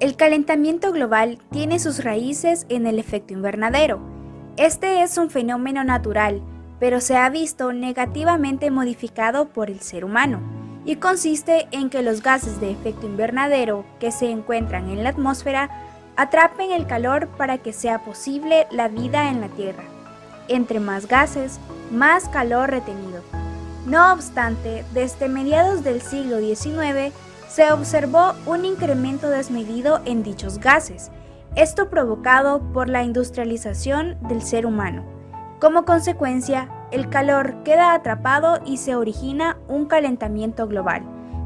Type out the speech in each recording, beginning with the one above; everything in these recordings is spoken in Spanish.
El calentamiento global tiene sus raíces en el efecto invernadero. Este es un fenómeno natural, pero se ha visto negativamente modificado por el ser humano, y consiste en que los gases de efecto invernadero que se encuentran en la atmósfera atrapen el calor para que sea posible la vida en la Tierra. Entre más gases, más calor retenido. No obstante, desde mediados del siglo XIX se observó un incremento desmedido en dichos gases, esto provocado por la industrialización del ser humano. Como consecuencia, el calor queda atrapado y se origina un calentamiento global,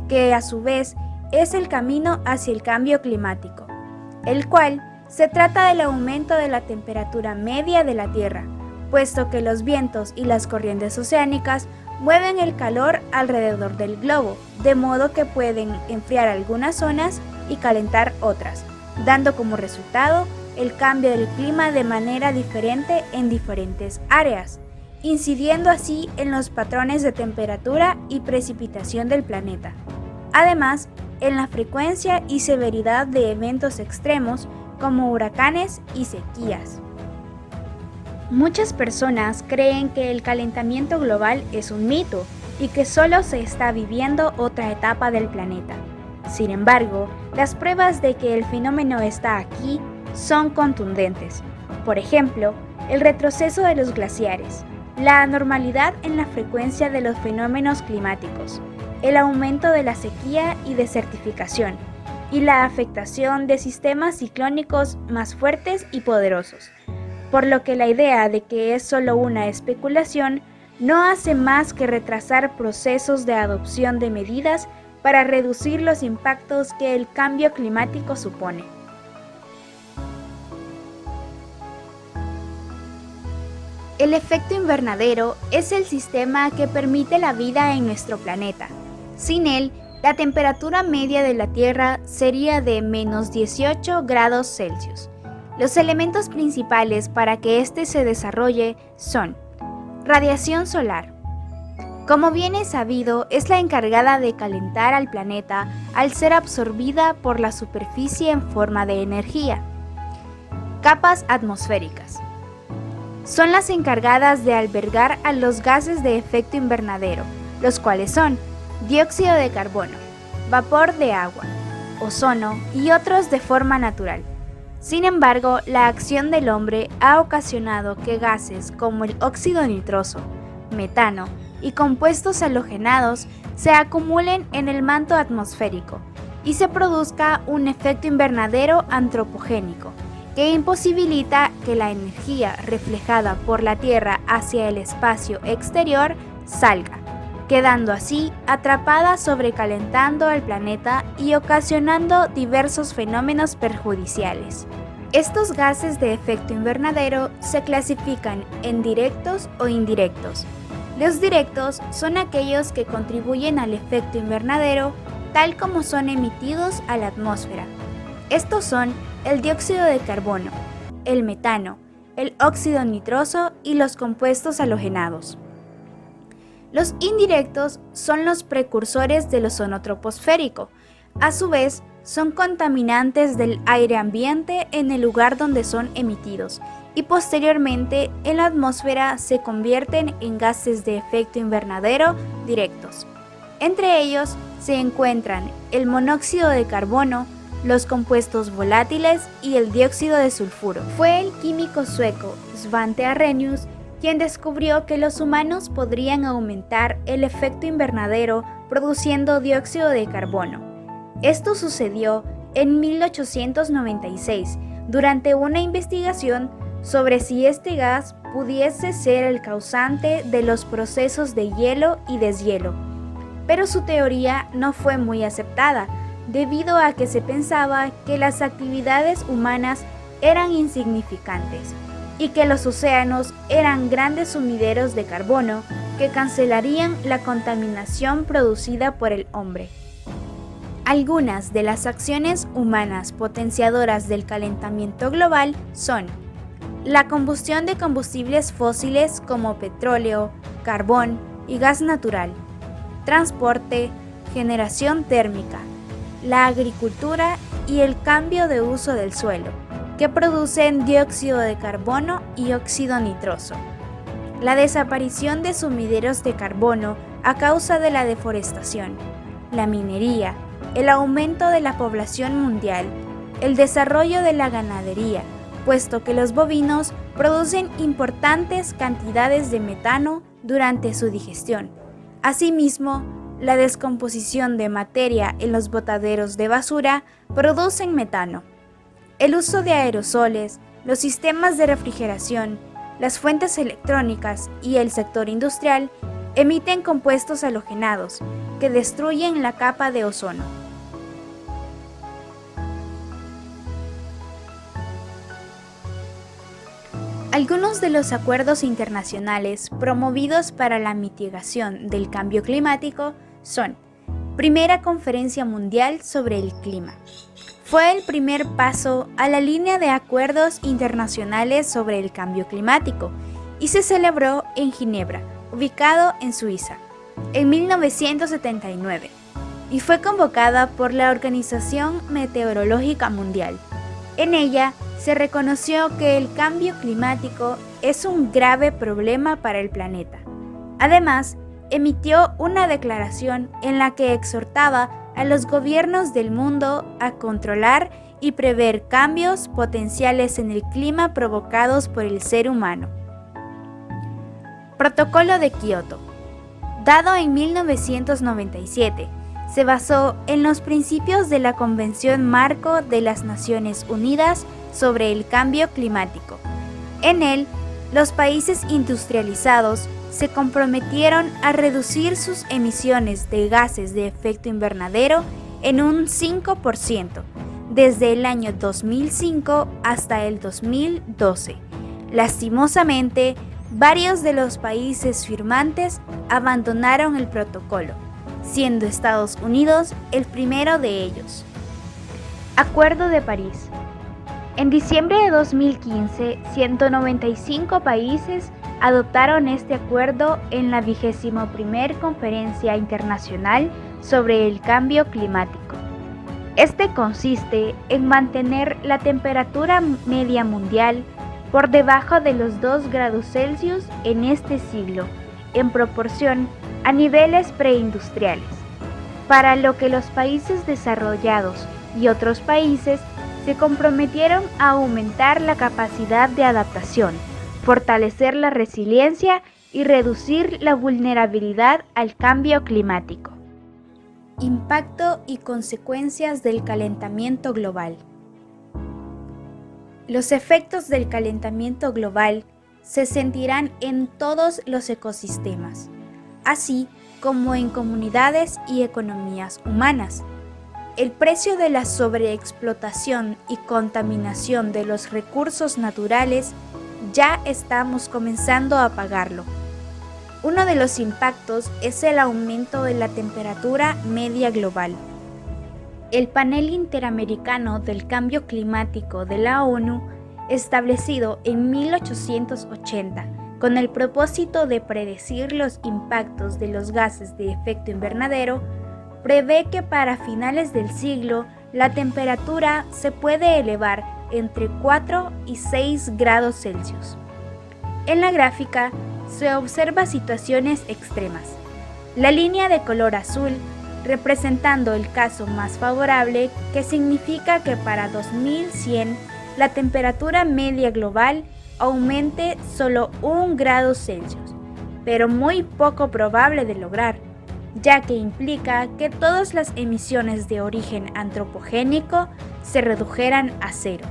que a su vez es el camino hacia el cambio climático, el cual se trata del aumento de la temperatura media de la Tierra, puesto que los vientos y las corrientes oceánicas mueven el calor alrededor del globo, de modo que pueden enfriar algunas zonas y calentar otras, dando como resultado el cambio del clima de manera diferente en diferentes áreas, incidiendo así en los patrones de temperatura y precipitación del planeta. Además, en la frecuencia y severidad de eventos extremos como huracanes y sequías. Muchas personas creen que el calentamiento global es un mito y que solo se está viviendo otra etapa del planeta. Sin embargo, las pruebas de que el fenómeno está aquí son contundentes. Por ejemplo, el retroceso de los glaciares, la anormalidad en la frecuencia de los fenómenos climáticos, el aumento de la sequía y desertificación, y la afectación de sistemas ciclónicos más fuertes y poderosos. Por lo que la idea de que es solo una especulación no hace más que retrasar procesos de adopción de medidas para reducir los impactos que el cambio climático supone. El efecto invernadero es el sistema que permite la vida en nuestro planeta. Sin él, la temperatura media de la Tierra sería de menos 18 grados Celsius. Los elementos principales para que éste se desarrolle son radiación solar. Como bien es sabido, es la encargada de calentar al planeta al ser absorbida por la superficie en forma de energía. Capas atmosféricas. Son las encargadas de albergar a los gases de efecto invernadero, los cuales son dióxido de carbono, vapor de agua, ozono y otros de forma natural. Sin embargo, la acción del hombre ha ocasionado que gases como el óxido nitroso, metano y compuestos halogenados se acumulen en el manto atmosférico y se produzca un efecto invernadero antropogénico que imposibilita que la energía reflejada por la Tierra hacia el espacio exterior salga, quedando así atrapada sobrecalentando al planeta y ocasionando diversos fenómenos perjudiciales. Estos gases de efecto invernadero se clasifican en directos o indirectos. Los directos son aquellos que contribuyen al efecto invernadero tal como son emitidos a la atmósfera. Estos son el dióxido de carbono, el metano, el óxido nitroso y los compuestos halogenados. Los indirectos son los precursores del ozono troposférico. A su vez, son contaminantes del aire ambiente en el lugar donde son emitidos y posteriormente en la atmósfera se convierten en gases de efecto invernadero directos. Entre ellos se encuentran el monóxido de carbono, los compuestos volátiles y el dióxido de sulfuro. Fue el químico sueco Svante Arrhenius quien descubrió que los humanos podrían aumentar el efecto invernadero produciendo dióxido de carbono. Esto sucedió en 1896 durante una investigación sobre si este gas pudiese ser el causante de los procesos de hielo y deshielo, pero su teoría no fue muy aceptada debido a que se pensaba que las actividades humanas eran insignificantes y que los océanos eran grandes sumideros de carbono que cancelarían la contaminación producida por el hombre. Algunas de las acciones humanas potenciadoras del calentamiento global son la combustión de combustibles fósiles como petróleo, carbón y gas natural, transporte, generación térmica, la agricultura y el cambio de uso del suelo, que producen dióxido de carbono y óxido nitroso. La desaparición de sumideros de carbono a causa de la deforestación, la minería, el aumento de la población mundial, el desarrollo de la ganadería, puesto que los bovinos producen importantes cantidades de metano durante su digestión. Asimismo, la descomposición de materia en los botaderos de basura producen metano. El uso de aerosoles, los sistemas de refrigeración, las fuentes electrónicas y el sector industrial emiten compuestos halogenados que destruyen la capa de ozono. Algunos de los acuerdos internacionales promovidos para la mitigación del cambio climático son: Primera Conferencia Mundial sobre el Clima. Fue el primer paso a la línea de acuerdos internacionales sobre el cambio climático y se celebró en Ginebra, ubicado en Suiza, en 1979, y fue convocada por la Organización Meteorológica Mundial. En ella se reconoció que el cambio climático es un grave problema para el planeta. Además, emitió una declaración en la que exhortaba a los gobiernos del mundo a controlar y prever cambios potenciales en el clima provocados por el ser humano. Protocolo de Kioto. Dado en 1997, se basó en los principios de la Convención Marco de las Naciones Unidas sobre el Cambio Climático. En él, los países industrializados se comprometieron a reducir sus emisiones de gases de efecto invernadero en un 5% desde el año 2005 hasta el 2012. Lastimosamente, varios de los países firmantes abandonaron el protocolo, siendo Estados Unidos el primero de ellos. Acuerdo de París. En diciembre de 2015, 195 países adoptaron este acuerdo en la 21ª Conferencia Internacional sobre el Cambio Climático. Este consiste en mantener la temperatura media mundial por debajo de los 2 grados Celsius en este siglo, en proporción a niveles preindustriales, para lo que los países desarrollados y otros países se comprometieron a aumentar la capacidad de adaptación, fortalecer la resiliencia y reducir la vulnerabilidad al cambio climático. Impacto y consecuencias del calentamiento global. Los efectos del calentamiento global se sentirán en todos los ecosistemas, así como en comunidades y economías humanas. El precio de la sobreexplotación y contaminación de los recursos naturales ya estamos comenzando a pagarlo. Uno de los impactos es el aumento de la temperatura media global. El Panel Interamericano del Cambio Climático de la ONU, establecido en 1880 con el propósito de predecir los impactos de los gases de efecto invernadero, prevé que para finales del siglo la temperatura se puede elevar entre 4 y 6 grados Celsius. En la gráfica se observa situaciones extremas. La línea de color azul representando el caso más favorable, que significa que para 2100 la temperatura media global aumente solo 1 grado Celsius, pero muy poco probable de lograr, ya que implica que todas las emisiones de origen antropogénico se redujeran a cero.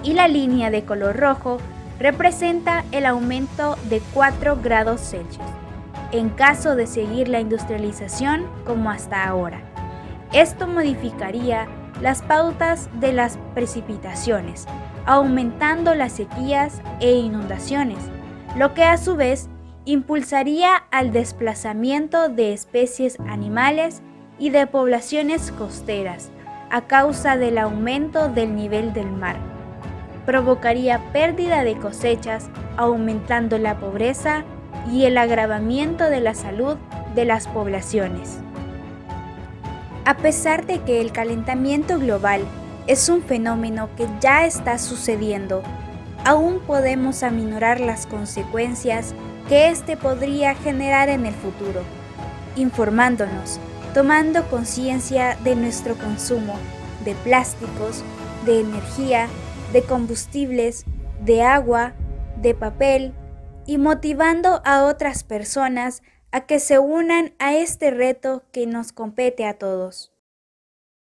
Y la línea de color rojo representa el aumento de 4 grados Celsius, en caso de seguir la industrialización como hasta ahora. Esto modificaría las pautas de las precipitaciones, aumentando las sequías e inundaciones, lo que a su vez impulsaría al desplazamiento de especies animales y de poblaciones costeras a causa del aumento del nivel del mar. Provocaría pérdida de cosechas, aumentando la pobreza y el agravamiento de la salud de las poblaciones. A pesar de que el calentamiento global es un fenómeno que ya está sucediendo, aún podemos aminorar las consecuencias que este podría generar en el futuro, informándonos, tomando conciencia de nuestro consumo de plásticos, de energía, de combustibles, de agua, de papel y motivando a otras personas a que se unan a este reto que nos compete a todos.